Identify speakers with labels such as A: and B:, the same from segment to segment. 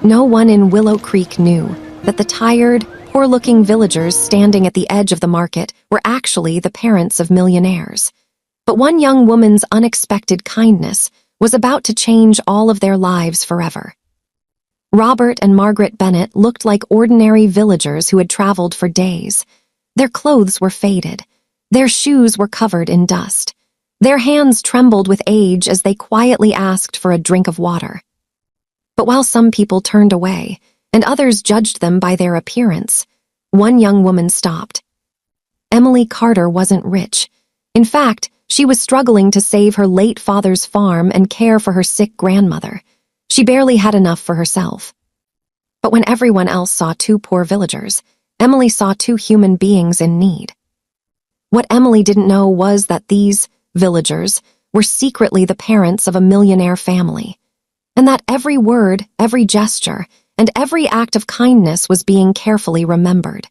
A: No one in Willow Creek knew that the tired, poor-looking villagers standing at the edge of the market were actually the parents of millionaires. But one young woman's unexpected kindness was about to change all of their lives forever. Robert and Margaret Bennett looked like ordinary villagers who had traveled for days. Their clothes were faded. Their shoes were covered in dust. Their hands trembled with age as they quietly asked for a drink of water. But while some people turned away, and others judged them by their appearance, one young woman stopped. Emily Carter wasn't rich. In fact, she was struggling to save her late father's farm and care for her sick grandmother. She barely had enough for herself. But when everyone else saw two poor villagers, Emily saw two human beings in need. What Emily didn't know was that these villagers were secretly the parents of a millionaire family, and that every word, every gesture, and every act of kindness was being carefully remembered.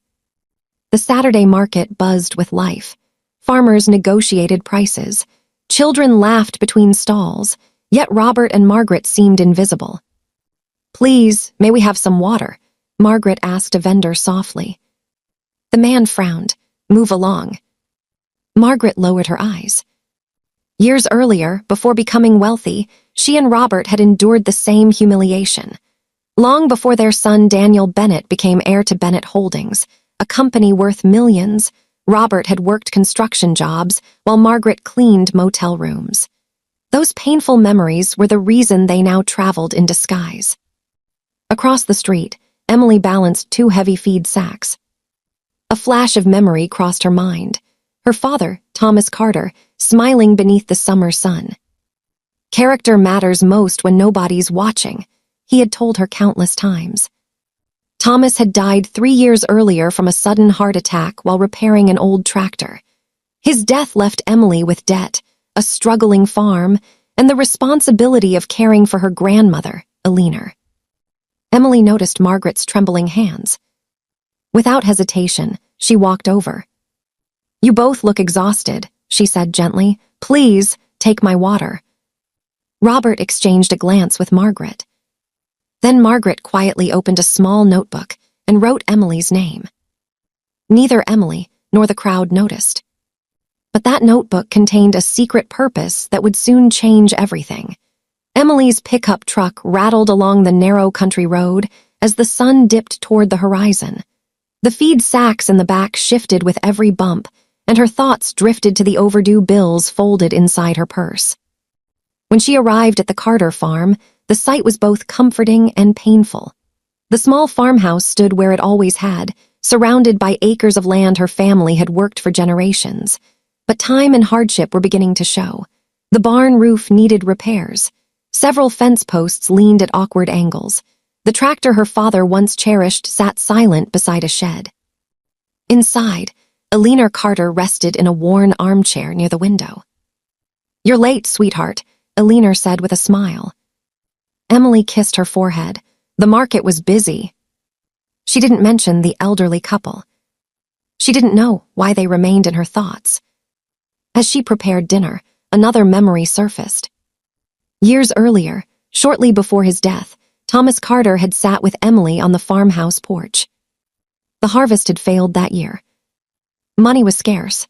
A: The Saturday market buzzed with life. Farmers negotiated prices. Children laughed between stalls, yet Robert and Margaret seemed invisible. "Please, may we have some water?" Margaret asked a vendor softly. The man frowned. "Move along." Margaret lowered her eyes. Years earlier, before becoming wealthy, she and Robert had endured the same humiliation. Long before their son Daniel Bennett became heir to Bennett Holdings, a company worth millions, Robert had worked construction jobs while Margaret cleaned motel rooms. Those painful memories were the reason they now traveled in disguise. Across the street, Emily balanced two heavy feed sacks. A flash of memory crossed her mind. Her father, Thomas Carter, smiling beneath the summer sun. "Character matters most when nobody's watching," he had told her countless times. Thomas had died 3 years earlier from a sudden heart attack while repairing an old tractor. His death left Emily with debt, a struggling farm, and the responsibility of caring for her grandmother, Eleanor. Emily noticed Margaret's trembling hands. Without hesitation, she walked over. "You both look exhausted," she said gently. "Please, take my water." Robert exchanged a glance with Margaret. Then Margaret quietly opened a small notebook and wrote Emily's name. Neither Emily nor the crowd noticed. But that notebook contained a secret purpose that would soon change everything. Emily's pickup truck rattled along the narrow country road as the sun dipped toward the horizon. The feed sacks in the back shifted with every bump, and her thoughts drifted to the overdue bills folded inside her purse. When she arrived at the Carter farm, the sight was both comforting and painful. The small farmhouse stood where it always had, surrounded by acres of land her family had worked for generations. But time and hardship were beginning to show. The barn roof needed repairs. Several fence posts leaned at awkward angles. The tractor her father once cherished sat silent beside a shed. Inside, Eleanor Carter rested in a worn armchair near the window. "You're late, sweetheart," Eleanor said with a smile. Emily kissed her forehead. The market was busy. She didn't mention the elderly couple. She didn't know why they remained in her thoughts. As she prepared dinner, another memory surfaced. Years earlier, shortly before his death, Thomas Carter had sat with Emily on the farmhouse porch. The harvest had failed that year. Money was scarce.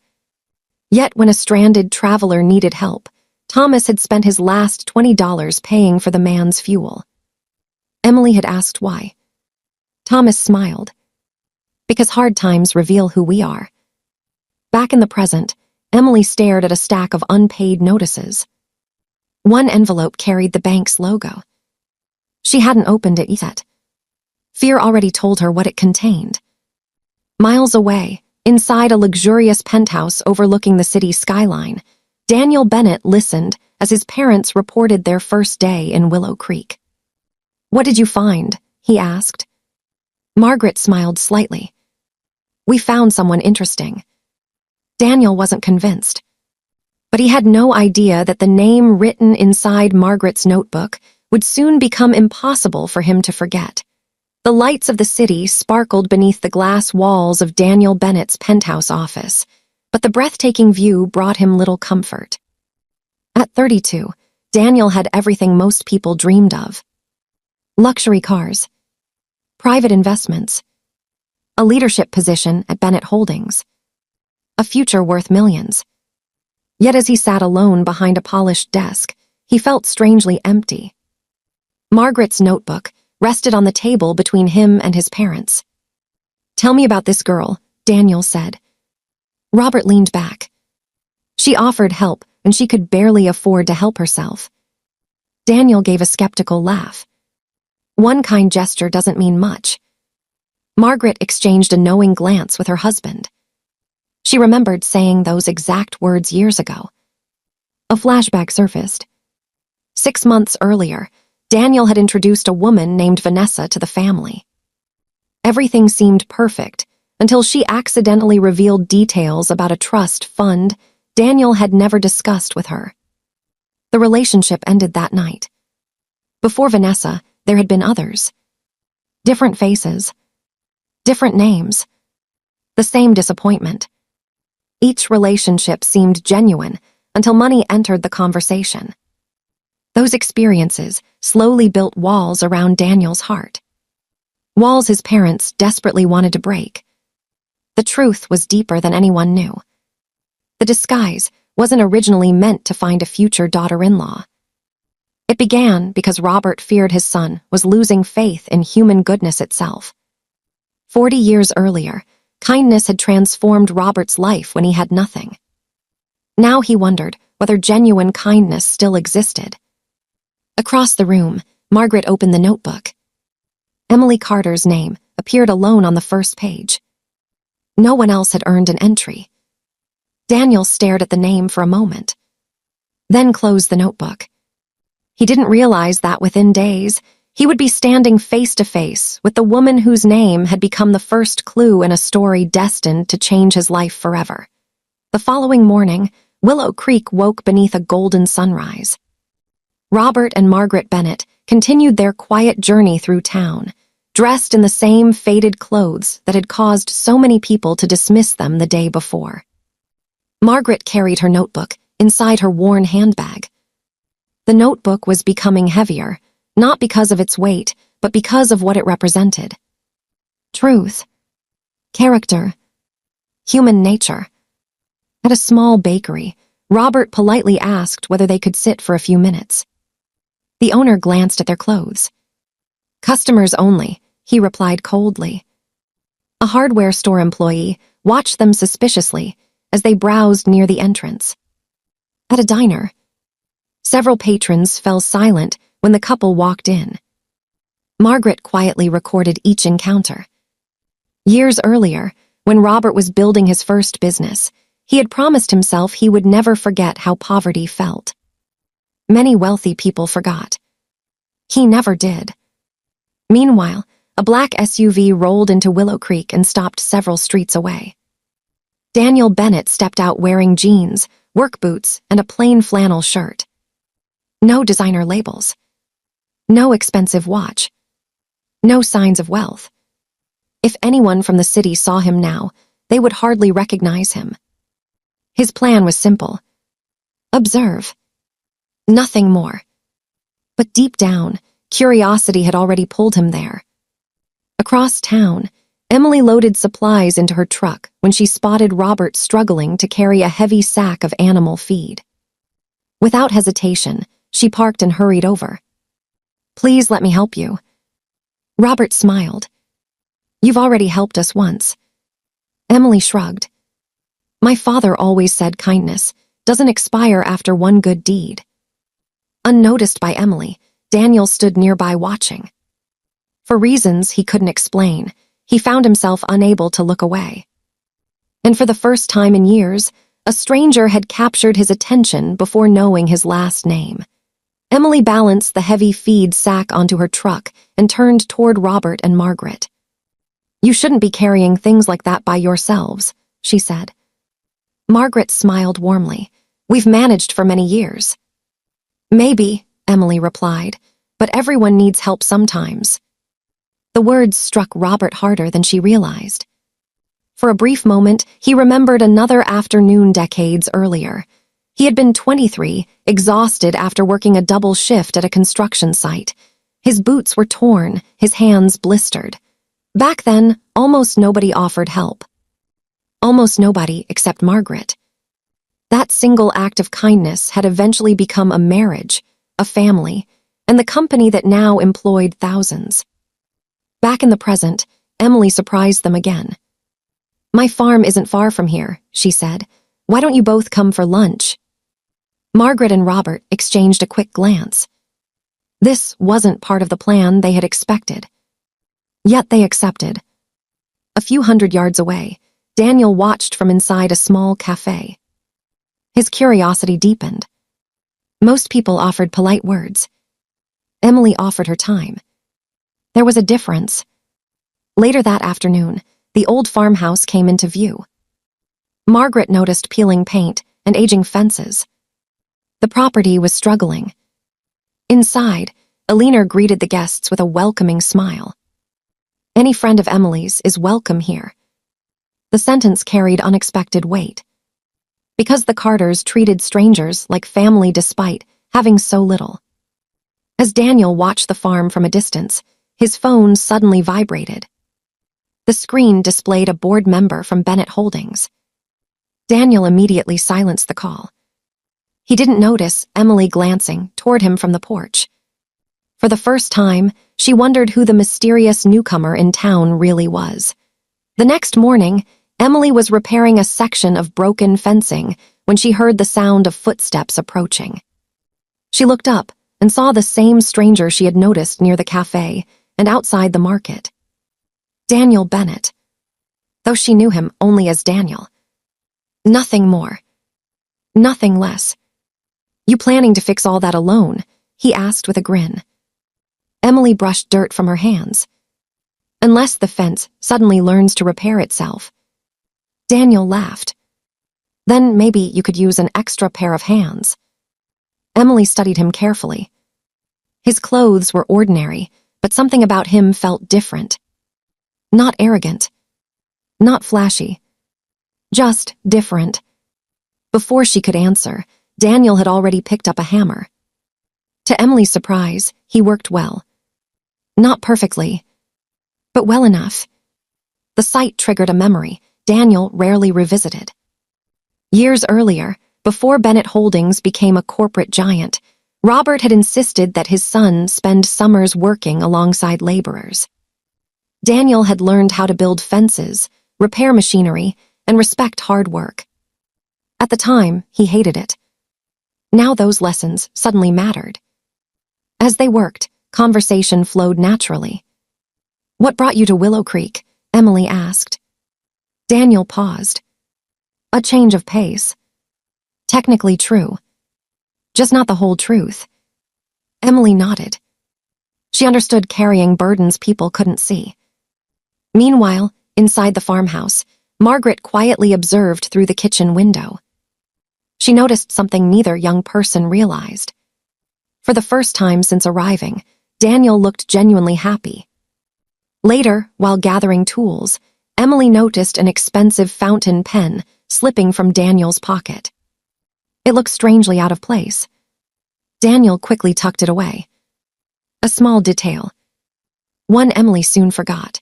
A: Yet when a stranded traveler needed help, Thomas had spent his last $20 paying for the man's fuel. Emily had asked why. Thomas smiled. "Because hard times reveal who we are." Back in the present, Emily stared at a stack of unpaid notices. One envelope carried the bank's logo. She hadn't opened it yet. Fear already told her what it contained. Miles away, inside a luxurious penthouse overlooking the city skyline, Daniel Bennett listened as his parents reported their first day in Willow Creek. "What did you find?" he asked. Margaret smiled slightly. "We found someone interesting." Daniel wasn't convinced. But he had no idea that the name written inside Margaret's notebook would soon become impossible for him to forget. The lights of the city sparkled beneath the glass walls of Daniel Bennett's penthouse office, but the breathtaking view brought him little comfort. At 32, Daniel had everything most people dreamed of. Luxury cars, private investments, a leadership position at Bennett Holdings, a future worth millions. Yet as he sat alone behind a polished desk, he felt strangely empty. Margaret's notebook rested on the table between him and his parents. "Tell me about this girl," Daniel said. Robert leaned back. She offered help, and she could barely afford to help herself. Daniel gave a skeptical laugh. One kind gesture doesn't mean much. Margaret exchanged a knowing glance with her husband. She remembered saying those exact words years ago. A flashback surfaced. 6 months earlier, Daniel had introduced a woman named Vanessa to the family. Everything seemed perfect until she accidentally revealed details about a trust fund Daniel had never discussed with her. The relationship ended that night. Before Vanessa, there had been others. Different faces, different names, the same disappointment. Each relationship seemed genuine until money entered the conversation. Those experiences slowly built walls around Daniel's heart. Walls his parents desperately wanted to break. The truth was deeper than anyone knew. The disguise wasn't originally meant to find a future daughter-in-law. It began because Robert feared his son was losing faith in human goodness itself. 40 years earlier, kindness had transformed Robert's life when he had nothing. Now he wondered whether genuine kindness still existed. Across the room, Margaret opened the notebook. Emily Carter's name appeared alone on the first page. No one else had earned an entry. Daniel stared at the name for a moment, then closed the notebook. He didn't realize that within days, he would be standing face to face with the woman whose name had become the first clue in a story destined to change his life forever. The following morning, Willow Creek woke beneath a golden sunrise. Robert and Margaret Bennett continued their quiet journey through town, dressed in the same faded clothes that had caused so many people to dismiss them the day before. Margaret carried her notebook inside her worn handbag. The notebook was becoming heavier, not because of its weight, but because of what it represented. Truth, character, human nature. At a small bakery, Robert politely asked whether they could sit for a few minutes. The owner glanced at their clothes. "Customers only," he replied coldly. A hardware store employee watched them suspiciously as they browsed near the entrance. At a diner, several patrons fell silent when the couple walked in. Margaret quietly recorded each encounter. Years earlier, when Robert was building his first business, he had promised himself he would never forget how poverty felt. Many wealthy people forgot. He never did. Meanwhile, a black SUV rolled into Willow Creek and stopped several streets away. Daniel Bennett stepped out wearing jeans, work boots, and a plain flannel shirt. No designer labels. No expensive watch. No signs of wealth. If anyone from the city saw him now, they would hardly recognize him. His plan was simple. Observe. Nothing more. But deep down, curiosity had already pulled him there. Across town, Emily loaded supplies into her truck when she spotted Robert struggling to carry a heavy sack of animal feed. Without hesitation, she parked and hurried over. "Please let me help you." Robert smiled. "You've already helped us once." Emily shrugged. "My father always said kindness doesn't expire after one good deed." Unnoticed by Emily, Daniel stood nearby watching. For reasons he couldn't explain, he found himself unable to look away. And for the first time in years, a stranger had captured his attention before knowing his last name. Emily balanced the heavy feed sack onto her truck and turned toward Robert and Margaret. "You shouldn't be carrying things like that by yourselves," she said. Margaret smiled warmly. "We've managed for many years." "Maybe," Emily replied, "but everyone needs help sometimes." The words struck Robert harder than she realized. For a brief moment, he remembered another afternoon decades earlier. He had been 23, exhausted after working a double shift at a construction site. His boots were torn, his hands blistered. Back then, almost nobody offered help. Almost nobody except Margaret. That single act of kindness had eventually become a marriage, a family, and the company that now employed thousands. Back in the present, Emily surprised them again. "My farm isn't far from here," she said. "Why don't you both come for lunch?" Margaret and Robert exchanged a quick glance. This wasn't part of the plan they had expected. Yet they accepted. A few hundred yards away, Daniel watched from inside a small cafe. His curiosity deepened. Most people offered polite words. Emily offered her time. There was a difference. Later that afternoon, the old farmhouse came into view. Margaret noticed peeling paint and aging fences. The property was struggling. Inside, Eleanor greeted the guests with a welcoming smile. "Any friend of Emily's is welcome here." The sentence carried unexpected weight. Because the Carters treated strangers like family despite having so little. As Daniel watched the farm from a distance, his phone suddenly vibrated. The screen displayed a board member from Bennett Holdings. Daniel immediately silenced the call. He didn't notice Emily glancing toward him from the porch. For the first time, she wondered who the mysterious newcomer in town really was. The next morning, Emily was repairing a section of broken fencing when she heard the sound of footsteps approaching. She looked up and saw the same stranger she had noticed near the cafe and outside the market. Daniel Bennett, though she knew him only as Daniel. Nothing more. Nothing less. "You planning to fix all that alone?" he asked with a grin. Emily brushed dirt from her hands. "Unless the fence suddenly learns to repair itself." Daniel laughed. "Then maybe you could use an extra pair of hands." Emily studied him carefully. His clothes were ordinary, but something about him felt different. Not arrogant. Not flashy. Just different. Before she could answer, Daniel had already picked up a hammer. To Emily's surprise, he worked well. Not perfectly, but well enough. The sight triggered a memory Daniel rarely revisited. Years earlier, before Bennett Holdings became a corporate giant, Robert had insisted that his son spend summers working alongside laborers. Daniel had learned how to build fences, repair machinery, and respect hard work. At the time, he hated it. Now those lessons suddenly mattered. As they worked, conversation flowed naturally. "What brought you to Willow Creek?" Emily asked. Daniel paused. A change of pace. Technically true. Just not the whole truth. Emily nodded. She understood carrying burdens people couldn't see. Meanwhile, inside the farmhouse, Margaret quietly observed through the kitchen window. She noticed something neither young person realized. For the first time since arriving, Daniel looked genuinely happy. Later, while gathering tools, Emily noticed an expensive fountain pen slipping from Daniel's pocket. It looked strangely out of place. Daniel quickly tucked it away. A small detail. One Emily soon forgot.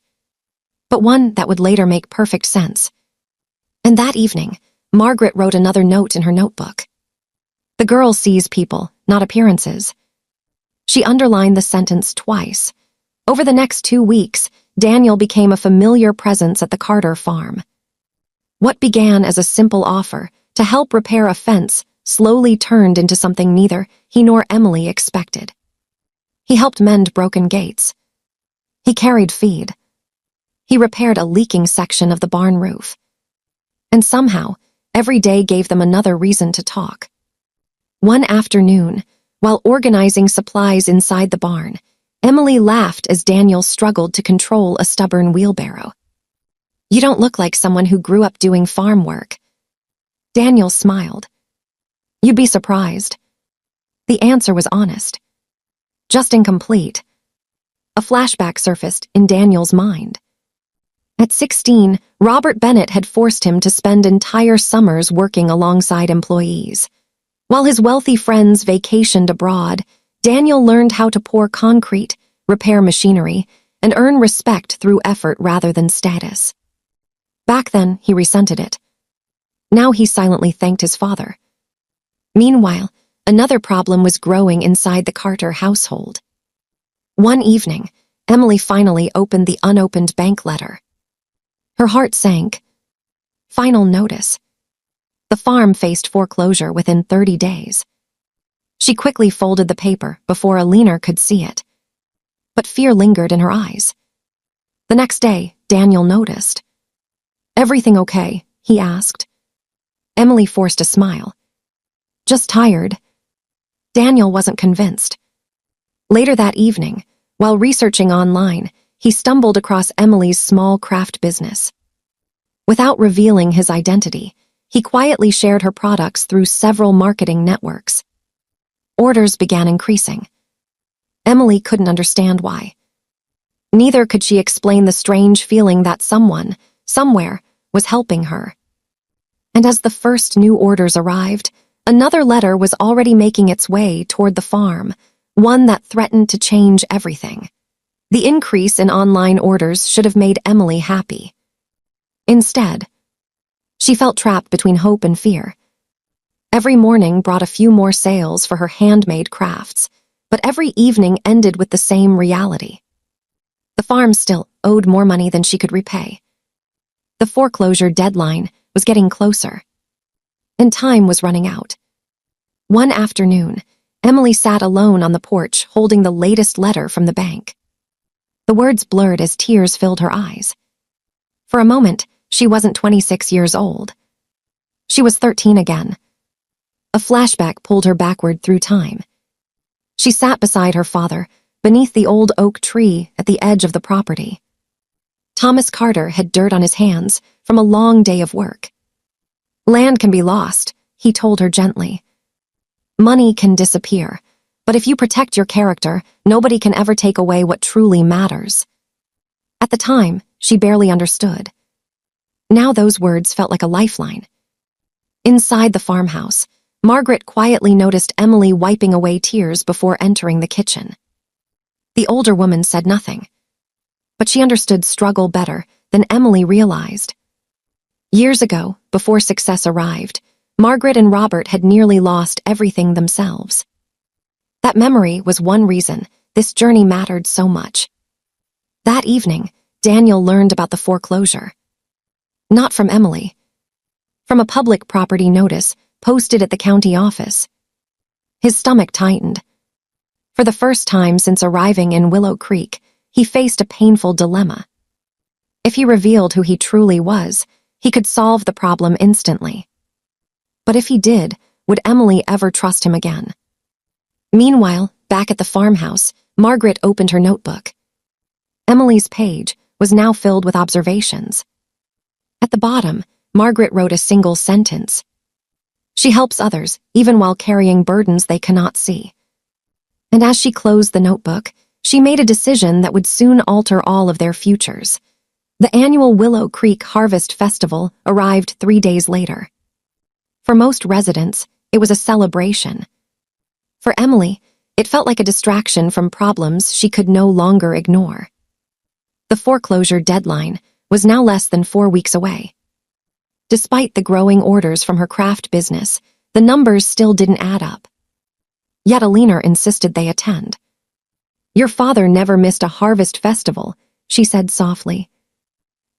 A: But one that would later make perfect sense. And that evening, Margaret wrote another note in her notebook. "The girl sees people, not appearances." She underlined the sentence twice. Over the next 2 weeks, Daniel became a familiar presence at the Carter farm. What began as a simple offer to help repair a fence slowly turned into something neither he nor Emily expected. He helped mend broken gates. He carried feed. He repaired a leaking section of the barn roof. And somehow, every day gave them another reason to talk. One afternoon, while organizing supplies inside the barn, Emily laughed as Daniel struggled to control a stubborn wheelbarrow. "You don't look like someone who grew up doing farm work." Daniel smiled. "You'd be surprised." The answer was honest. Just incomplete. A flashback surfaced in Daniel's mind. At 16, Robert Bennett had forced him to spend entire summers working alongside employees. While his wealthy friends vacationed abroad, Daniel learned how to pour concrete, repair machinery, and earn respect through effort rather than status. Back then, he resented it. Now he silently thanked his father. Meanwhile, another problem was growing inside the Carter household. One evening, Emily finally opened the unopened bank letter. Her heart sank. Final notice. The farm faced foreclosure within 30 days. She quickly folded the paper before a leaner could see it. But fear lingered in her eyes. The next day, Daniel noticed. "Everything okay?" he asked. Emily forced a smile. "Just tired." Daniel wasn't convinced. Later that evening, while researching online, he stumbled across Emily's small craft business. Without revealing his identity, he quietly shared her products through several marketing networks. Orders began increasing. Emily couldn't understand why. Neither could she explain the strange feeling that someone, somewhere, was helping her. And as the first new orders arrived, another letter was already making its way toward the farm, one that threatened to change everything. The increase in online orders should have made Emily happy. Instead, she felt trapped between hope and fear. Every morning brought a few more sales for her handmade crafts, but every evening ended with the same reality. The farm still owed more money than she could repay. The foreclosure deadline was getting closer, and time was running out. One afternoon, Emily sat alone on the porch holding the latest letter from the bank. The words blurred as tears filled her eyes. For a moment, she wasn't 26 years old. She was 13 again. A flashback pulled her backward through time. She sat beside her father, beneath the old oak tree at the edge of the property. Thomas Carter had dirt on his hands from a long day of work. "Land can be lost," he told her gently. "Money can disappear, but if you protect your character, nobody can ever take away what truly matters." At the time, she barely understood. Now those words felt like a lifeline. Inside the farmhouse, Margaret quietly noticed Emily wiping away tears before entering the kitchen. The older woman said nothing, but she understood struggle better than Emily realized. Years ago, before success arrived, Margaret and Robert had nearly lost everything themselves. That memory was one reason this journey mattered so much. That evening, Daniel learned about the foreclosure. Not from Emily. From a public property notice posted at the county office. His stomach tightened. For the first time since arriving in Willow Creek, he faced a painful dilemma. If he revealed who he truly was, he could solve the problem instantly. But if he did, would Emily ever trust him again? Meanwhile, back at the farmhouse, Margaret opened her notebook. Emily's page was now filled with observations. At the bottom, Margaret wrote a single sentence. She helps others, even while carrying burdens they cannot see. And as she closed the notebook, she made a decision that would soon alter all of their futures. The annual Willow Creek Harvest Festival arrived 3 days later. For most residents, it was a celebration. For Emily, it felt like a distraction from problems she could no longer ignore. The foreclosure deadline was now less than 4 weeks away. Despite the growing orders from her craft business, the numbers still didn't add up. Yet Alina insisted they attend. "Your father never missed a harvest festival," she said softly.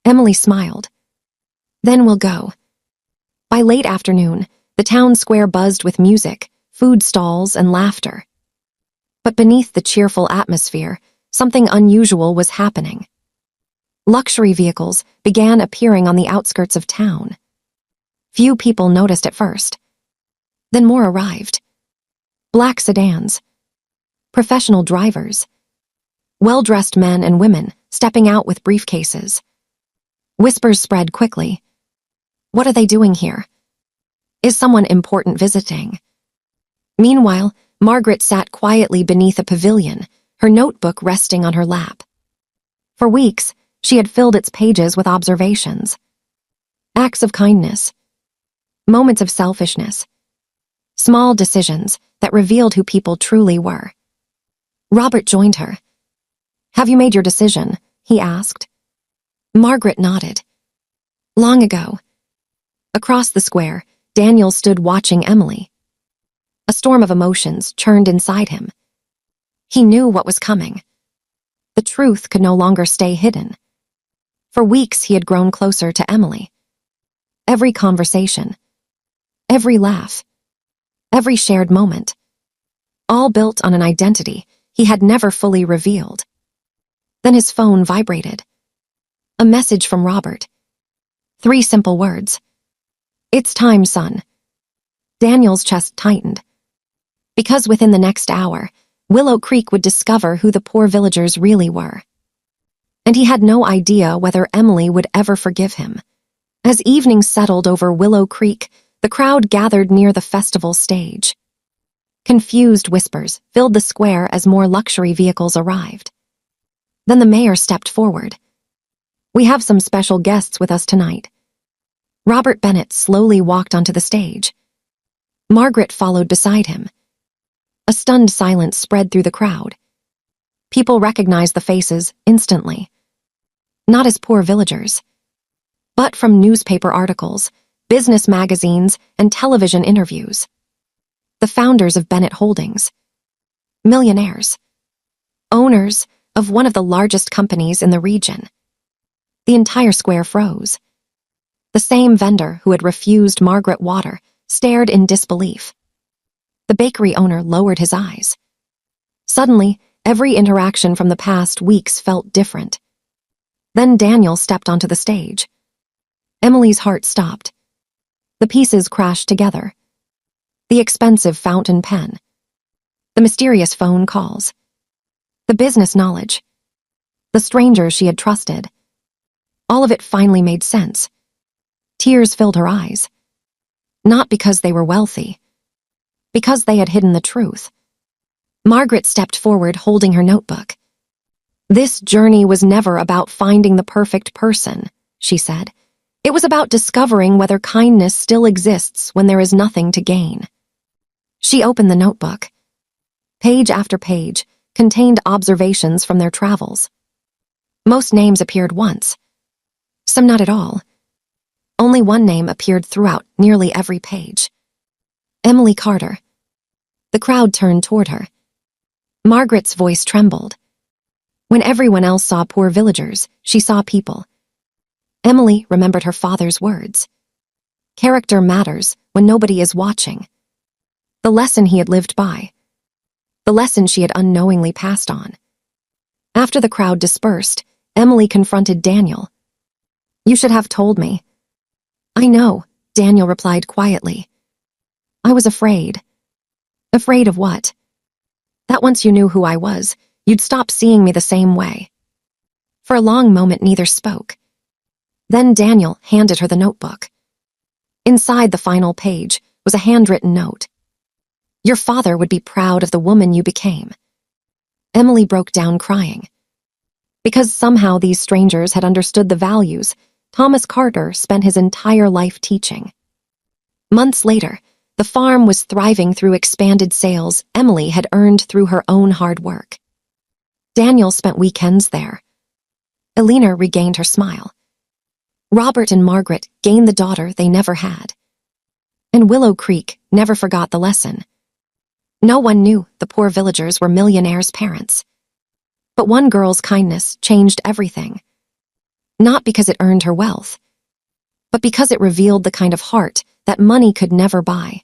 A: Emily smiled. "Then we'll go." By late afternoon, the town square buzzed with music, food stalls, and laughter. But beneath the cheerful atmosphere, something unusual was happening. Luxury vehicles began appearing on the outskirts of town. Few people noticed at first. Then more arrived. Black sedans, professional drivers, well-dressed men and women stepping out with briefcases. Whispers spread quickly. "What are they doing here? Is someone important visiting?" Meanwhile, Margaret sat quietly beneath a pavilion, her notebook resting on her lap. For weeks, she had filled its pages with observations. Acts of kindness, moments of selfishness, small decisions that revealed who people truly were. Robert joined her. "Have you made your decision?" he asked. Margaret nodded. Long ago. Across the square, Daniel stood watching Emily. A storm of emotions churned inside him. He knew what was coming. The truth could no longer stay hidden. For weeks he had grown closer to Emily. Every conversation, every laugh, every shared moment, all built on an identity he had never fully revealed. Then his phone vibrated. A message from Robert. 3 simple words. "It's time, son." Daniel's chest tightened. Because within the next hour, Willow Creek would discover who the poor villagers really were. And he had no idea whether Emily would ever forgive him. As evening settled over Willow Creek, the crowd gathered near the festival stage. Confused whispers filled the square as more luxury vehicles arrived. Then the mayor stepped forward. "We have some special guests with us tonight." Robert Bennett slowly walked onto the stage. Margaret followed beside him. A stunned silence spread through the crowd. People recognized the faces instantly. Not as poor villagers, but from newspaper articles, business magazines, and television interviews. The founders of Bennett Holdings. Millionaires. Owners of one of the largest companies in the region. The entire square froze. The same vendor who had refused Margaret water stared in disbelief. The bakery owner lowered his eyes. Suddenly, every interaction from the past weeks felt different. Then Daniel stepped onto the stage. Emily's heart stopped. The pieces crashed together. The expensive fountain pen. The mysterious phone calls. The business knowledge. The strangers she had trusted. All of it finally made sense. Tears filled her eyes. Not because they were wealthy. Because they had hidden the truth. Margaret stepped forward holding her notebook. "This journey was never about finding the perfect person," she said. "It was about discovering whether kindness still exists when there is nothing to gain." She opened the notebook. Page after page contained observations from their travels. Most names appeared once. Some not at all. Only one name appeared throughout nearly every page. Emily Carter. The crowd turned toward her. Margaret's voice trembled. When everyone else saw poor villagers, she saw people. Emily remembered her father's words. Character matters when nobody is watching. The lesson he had lived by. The lesson she had unknowingly passed on. After the crowd dispersed, Emily confronted Daniel. "You should have told me." "I know," Daniel replied quietly. "I was afraid." "Afraid of what?" "That once you knew who I was, you'd stop seeing me the same way." For a long moment neither spoke. Then Daniel handed her the notebook. Inside the final page was a handwritten note. "Your father would be proud of the woman you became." Emily broke down crying. Because somehow these strangers had understood the values Thomas Carter spent his entire life teaching. Months later, the farm was thriving through expanded sales Emily had earned through her own hard work. Daniel spent weekends there. Elena regained her smile. Robert and Margaret gained the daughter they never had. And Willow Creek never forgot the lesson. No one knew the poor villagers were Millionaire's parents. But one girl's kindness changed everything. Not because it earned her wealth, but because it revealed the kind of heart that money could never buy.